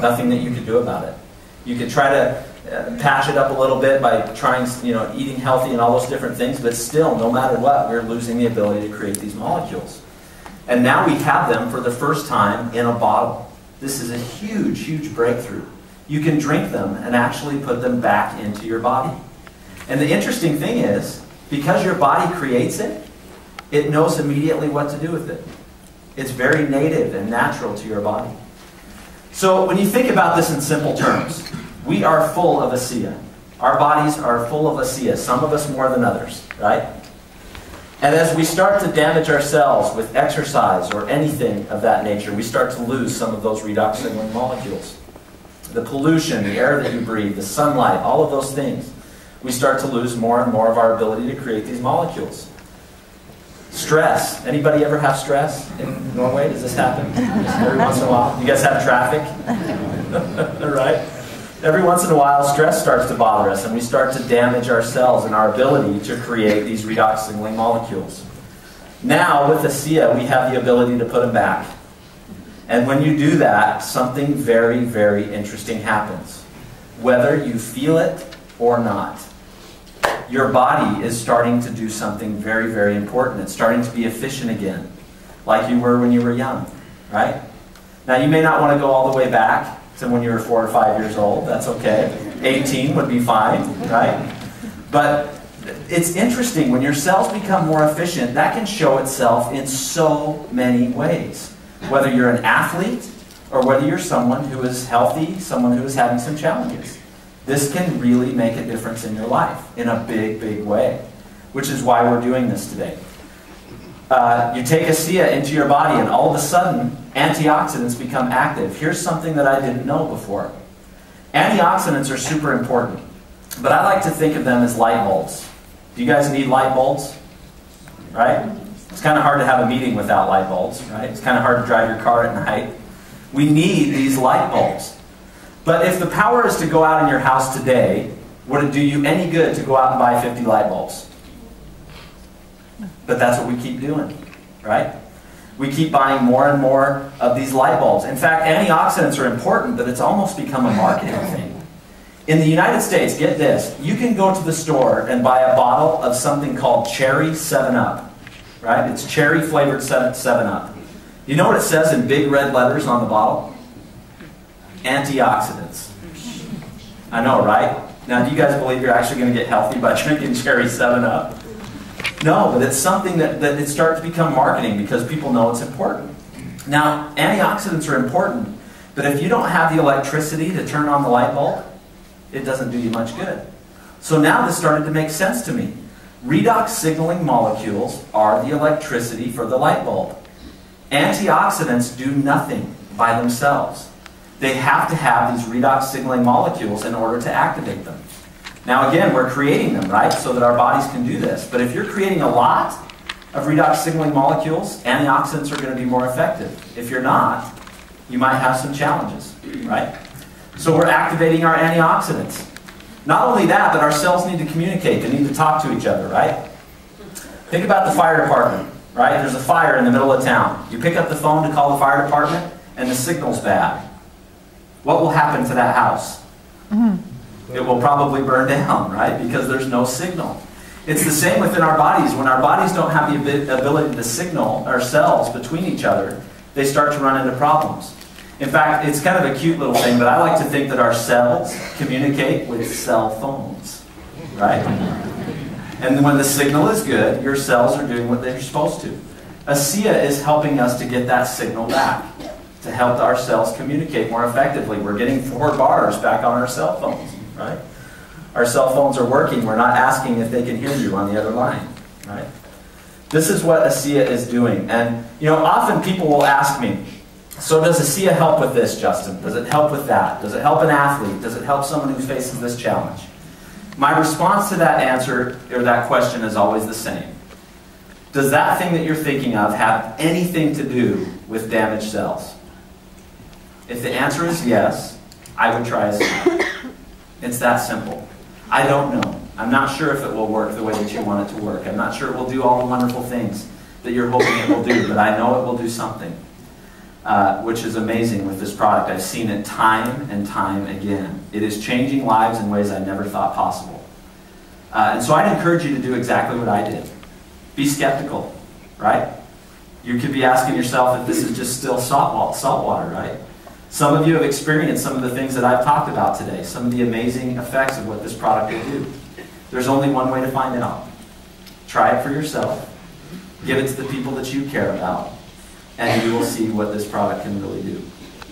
Nothing that you could do about it. You could try to patch it up a little bit by trying, eating healthy and all those different things, but still, no matter what, we're losing the ability to create these molecules. And now we have them for the first time in a bottle. This is a huge, huge breakthrough. You can drink them and actually put them back into your body. And the interesting thing is, because your body creates it, it knows immediately what to do with it. It's very native and natural to your body. So when you think about this in simple terms, we are full of ASEA. Our bodies are full of ASEA, some of us more than others, right? And as we start to damage ourselves with exercise or anything of that nature, we start to lose some of those redox signaling molecules. The pollution, the air that you breathe, the sunlight, all of those things, we start to lose more and more of our ability to create these molecules. Stress. Anybody ever have stress in Norway? Does this happen? Every once in a while? You guys have traffic? Right? Every once in a while, stress starts to bother us, and we start to damage ourselves and our ability to create these redox signaling molecules. Now, with ASEA, we have the ability to put them back. And when you do that, something very, very interesting happens. Whether you feel it or not, your body is starting to do something very, very important. It's starting to be efficient again, like you were when you were young, right? Now, you may not want to go all the way back to when you were 4 or 5 years old. That's okay. 18 would be fine, right? But it's interesting. When your cells become more efficient, that can show itself in so many ways. Whether you're an athlete or whether you're someone who is healthy, someone who is having some challenges. This can really make a difference in your life in a big, big way, which is why we're doing this today. You take ASEA into your body and all of a sudden, antioxidants become active. Here's something that I didn't know before. Antioxidants are super important, but I like to think of them as light bulbs. Do you guys need light bulbs? Right? It's kind of hard to have a meeting without light bulbs, right? It's kind of hard to drive your car at night. We need these light bulbs. But if the power is to go out in your house today, would it do you any good to go out and buy 50 light bulbs? But that's what we keep doing, right? We keep buying more and more of these light bulbs. In fact, antioxidants are important, but it's almost become a marketing thing. In the United States, get this, you can go to the store and buy a bottle of something called Cherry 7-Up, right? It's cherry flavored 7-Up. You know what it says in big red letters on the bottle? Antioxidants. I know, right? Now, do you guys believe you're actually going to get healthy by drinking Cherry 7-Up? No, but it's something that it starts to become marketing because people know it's important. Now, antioxidants are important, but if you don't have the electricity to turn on the light bulb, it doesn't do you much good. So now this started to make sense to me. Redox signaling molecules are the electricity for the light bulb. Antioxidants do nothing by themselves. They have to have these redox signaling molecules in order to activate them. Now again, we're creating them, right, so that our bodies can do this. But if you're creating a lot of redox signaling molecules, antioxidants are going to be more effective. If you're not, you might have some challenges, right? So we're activating our antioxidants. Not only that, but our cells need to communicate. They need to talk to each other, right? Think about the fire department, right? There's a fire in the middle of town. You pick up the phone to call the fire department, and the signal's bad. What will happen to that house? It will probably burn down, right? Because there's no signal. It's the same within our bodies. When our bodies don't have the ability to signal our cells between each other, they start to run into problems. In fact, it's kind of a cute little thing, but I like to think that our cells communicate with cell phones, right? And when the signal is good, your cells are doing what they're supposed to. ASEA is helping us to get that signal back, to help our cells communicate more effectively. We're getting 4 bars back on our cell phones, right? Our cell phones are working. We're not asking if they can hear you on the other line, right? This is what ASEA is doing. And, you know, often people will ask me, so does ASEA help with this, Justin? Does it help with that? Does it help an athlete? Does it help someone who faces this challenge? My response to that answer, or that question, is always the same. Does that thing that you're thinking of have anything to do with damaged cells? If the answer is yes, I would try ASEA. It's that simple. I don't know. I'm not sure if it will work the way that you want it to work. I'm not sure it will do all the wonderful things that you're hoping it will do, but I know it will do something. which is amazing with this product. I've seen it time and time again. It is changing lives in ways I never thought possible. And so I'd encourage you to do exactly what I did. Be skeptical, right? You could be asking yourself if this is just still salt water, right? Some of you have experienced some of the things that I've talked about today, some of the amazing effects of what this product will do. There's only one way to find out. Try it for yourself. Give it to the people that you care about, and you will see what this product can really do.